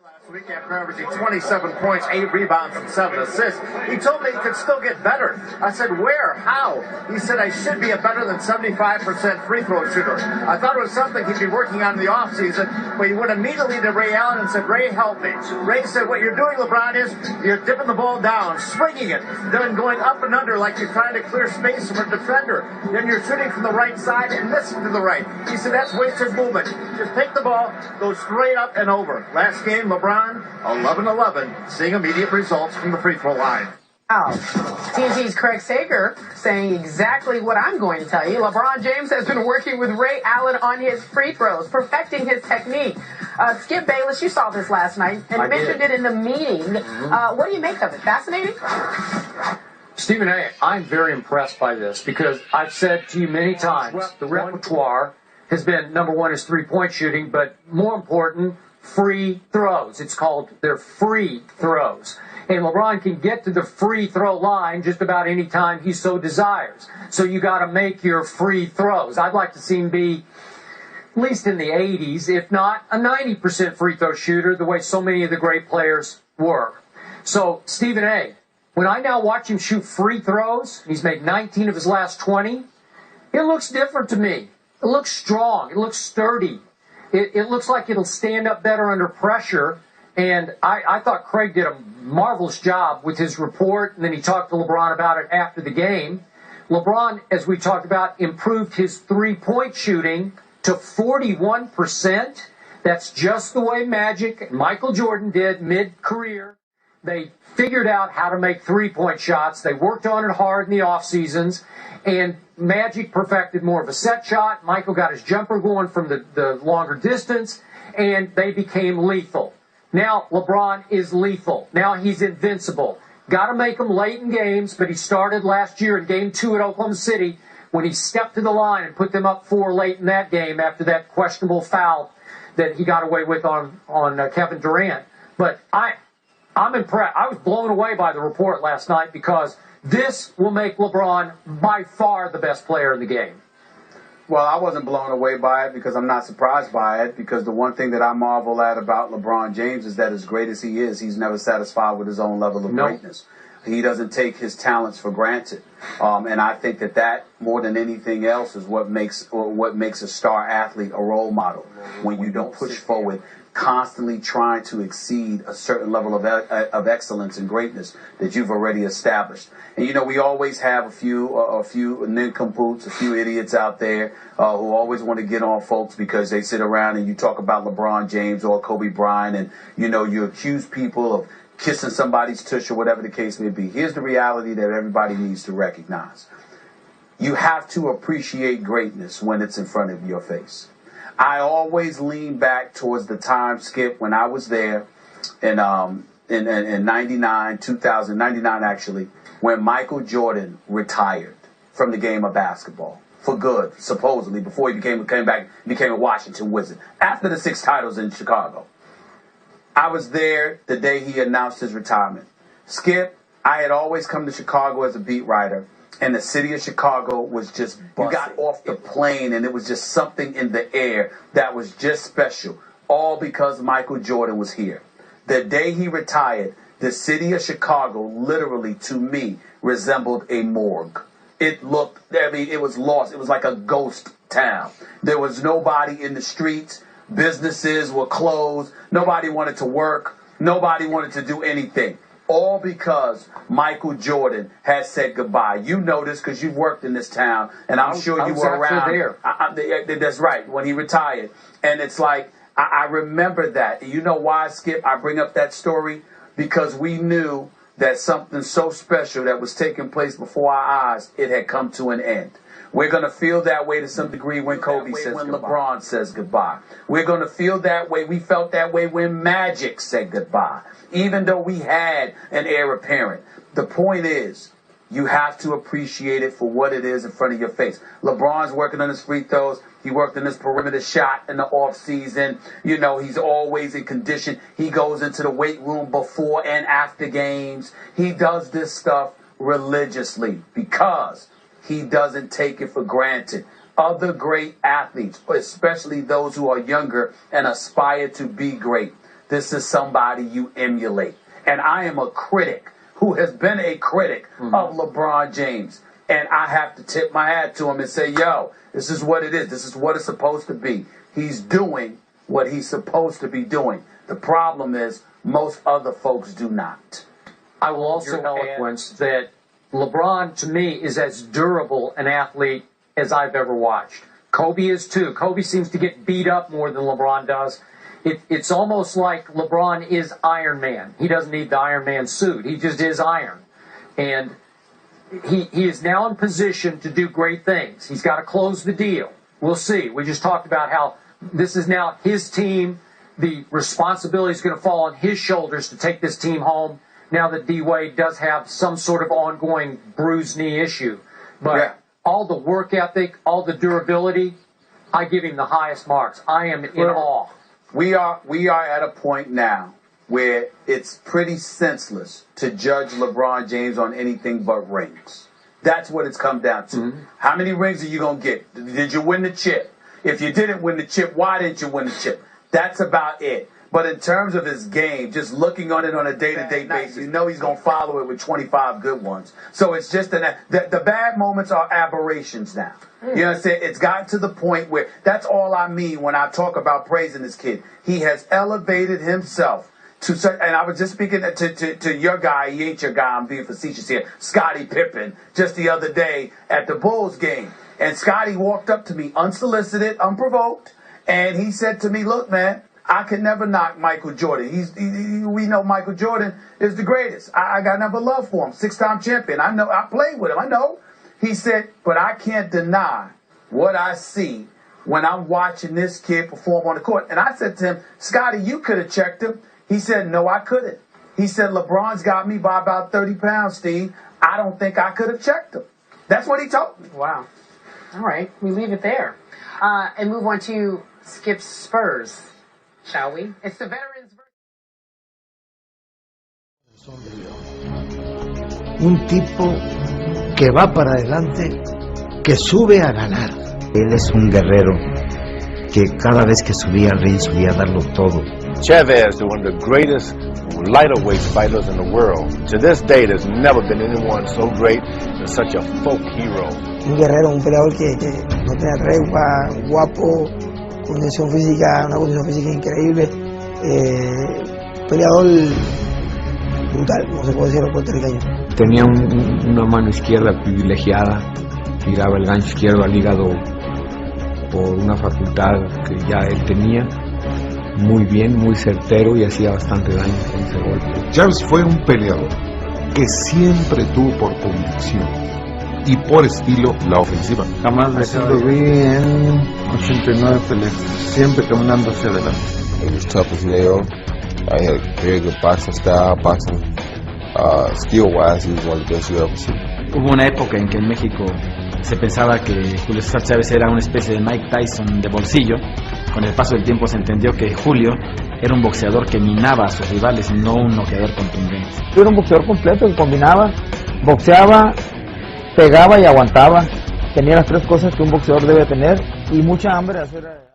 Last week, after averaging 27 points, 8 rebounds, and 7 assists, he told me he could still get better. I said, where? How? He said, I should be a better than 75% free throw shooter. I thought it was something he'd be working on in the offseason, but he went immediately to Ray Allen and said, Ray, help me. Ray said, what you're doing, LeBron, is you're dipping the ball down, swinging it, then going up and under like you're trying to clear space from a defender. Then you're shooting from the right side and missing to the right. He said, that's wasted movement. Just take the ball, go straight up and over. Last game, LeBron, 11-11, seeing immediate results from the free throw line. Wow. TNT's Craig Sager saying exactly what I'm going to tell you. LeBron James has been working with Ray Allen on his free throws, perfecting his technique. Skip Bayless, you saw this last night and mentioned it in the meeting. What do you make of it? Fascinating? Stephen A., I'm very impressed by this because I've said to you many times the repertoire has been, number one, is three-point shooting, but more important, free throws. It's called their free throws. And LeBron can get to the free throw line just about any time he so desires. So you got to make your free throws. I'd like to see him be at least in the 80s, if not a 90% free throw shooter, the way so many of the great players were. So, Stephen A., when I now watch him shoot free throws, he's made 19 of his last 20, it looks different to me. It looks strong. It looks sturdy. It looks like it'll stand up better under pressure. And I thought Craig did a marvelous job with his report, and then he talked to LeBron about it after the game. LeBron, as we talked about, improved his three-point shooting to 41%. That's just the way Magic and Michael Jordan did mid-career. They figured out how to make three-point shots. They worked on it hard in the off seasons, and Magic perfected more of a set shot. Michael got his jumper going from the longer distance, and they became lethal. Now LeBron is lethal. Now he's invincible. Got to make him late in games, but he started last year in Game 2 at Oklahoma City when he stepped to the line and put them up 4 late in that game after that questionable foul that he got away with on Kevin Durant. But I'm impressed. I was blown away by the report last night because this will make LeBron by far the best player in the game. Well, I wasn't blown away by it because I'm not surprised by it, because the one thing that I marvel at about LeBron James is that as great as he is, he's never satisfied with his own level of greatness. He doesn't take his talents for granted. And I think that more than anything else is what makes a star athlete a role model. When you don't push forward, constantly trying to exceed a certain level of excellence and greatness that you've already established. And, you know, we always have a few nincompoops, a few idiots out there who always want to get on folks because they sit around and you talk about LeBron James or Kobe Bryant and, you know, you accuse people of kissing somebody's tush or whatever the case may be. Here's the reality that everybody needs to recognize. You have to appreciate greatness when it's in front of your face. I always lean back towards the time, Skip, when I was there in 99, 2000, 99 actually, when Michael Jordan retired from the game of basketball for good, supposedly, before he came back, became a Washington Wizard, after the 6 titles in Chicago. I was there the day he announced his retirement. Skip, I had always come to Chicago as a beat writer, and the city of Chicago was just buzzing. You got off the plane, and it was just something in the air that was just special, all because Michael Jordan was here. The day he retired, the city of Chicago literally, to me, resembled a morgue. It looked, it was lost. It was like a ghost town. There was nobody in the streets. Businesses were closed. Nobody wanted to work. Nobody wanted to do anything. All because Michael Jordan had said goodbye. You know this because you've worked in this town, and I'm sure you were around. There. That's right, when he retired. And it's like, I remember that. You know why, Skip, I bring up that story? Because we knew that something so special that was taking place before our eyes, it had come to an end. We're going to feel that way to some degree when Kobe says goodbye. When LeBron says goodbye. We're going to feel that way. We felt that way when Magic said goodbye, even though we had an heir apparent. The point is, you have to appreciate it for what it is in front of your face. LeBron's working on his free throws. He worked on his perimeter shot in the off season. You know, he's always in condition. He goes into the weight room before and after games. He does this stuff religiously because he doesn't take it for granted. Other great athletes, especially those who are younger and aspire to be great, this is somebody you emulate. And I am a critic who has been a critic of LeBron James. And I have to tip my hat to him and say, yo, this is what it is. This is what it's supposed to be. He's doing what he's supposed to be doing. The problem is most other folks do not. I will also eloquence that LeBron, to me, is as durable an athlete as I've ever watched. Kobe is too. Kobe seems to get beat up more than LeBron does. It's almost like LeBron is Iron Man. He doesn't need the Iron Man suit. He just is iron. And he is now in position to do great things. He's got to close the deal. We'll see. We just talked about how this is now his team. The responsibility is going to fall on his shoulders to take this team home now that D-Wade does have some sort of ongoing bruised knee issue. But all the work ethic, all the durability, I give him the highest marks. I am in awe. We are at a point now where it's pretty senseless to judge LeBron James on anything but rings. That's what it's come down to. How many rings are you going to get? Did you win the chip? If you didn't win the chip, why didn't you win the chip? That's about it. But in terms of his game, just looking on it on a day-to-day basis, you know he's going to follow it with 25 good ones. So it's just the bad moments are aberrations now. You know what I'm saying? It's gotten to the point where that's all I mean when I talk about praising this kid. He has elevated himself to such, and I was just speaking to your guy, he ain't your guy, I'm being facetious here, Scottie Pippen, just the other day at the Bulls game. And Scottie walked up to me unsolicited, unprovoked, and he said to me, look, man, I can never knock Michael Jordan. We know Michael Jordan is the greatest. I got never love for him. 6-time champion. I know. I played with him. I know. He said, but I can't deny what I see when I'm watching this kid perform on the court. And I said to him, Scottie, you could have checked him. He said, no, I couldn't. He said, LeBron's got me by about 30 pounds, Steve. I don't think I could have checked him. That's what he told me. Wow. All right. We leave it there. And move on to Skip's Spurs. Shall we? It's the veterans. Un tipo que va para adelante, que sube a ganar. Él es un guerrero que cada vez que subía al ring subía a darlo todo. Chavez, one of the greatest lighter weight fighters in the world. To this day, there's never been anyone so great and such a folk hero. Un guerrero, un peleador que no tenía tregua, guapo, condición física, una condición física increíble, peleador brutal, no se puede decir, puertorriqueño. Tenía una mano izquierda privilegiada, tiraba el gancho izquierdo al hígado por una facultad que ya él tenía, muy bien, muy certero y hacía bastante daño con ese golpe. Charles fue un peleador que siempre tuvo por convicción y por estilo la ofensiva. Jamás lo vi en 89 peleas, siempre caminando hacia adelante. He was tough as nails. I had very good boxing style, skill-wise, he was one of the best you ever seen. Hubo una época en que en México se pensaba que Julio César Chávez era una especie de Mike Tyson de bolsillo. Con el paso del tiempo se entendió que Julio era un boxeador que minaba a sus rivales, no un noqueador contundente. Era un boxeador completo que combinaba, boxeaba, pegaba y aguantaba. Tenía las tres cosas que un boxeador debe tener y mucha hambre de hacer.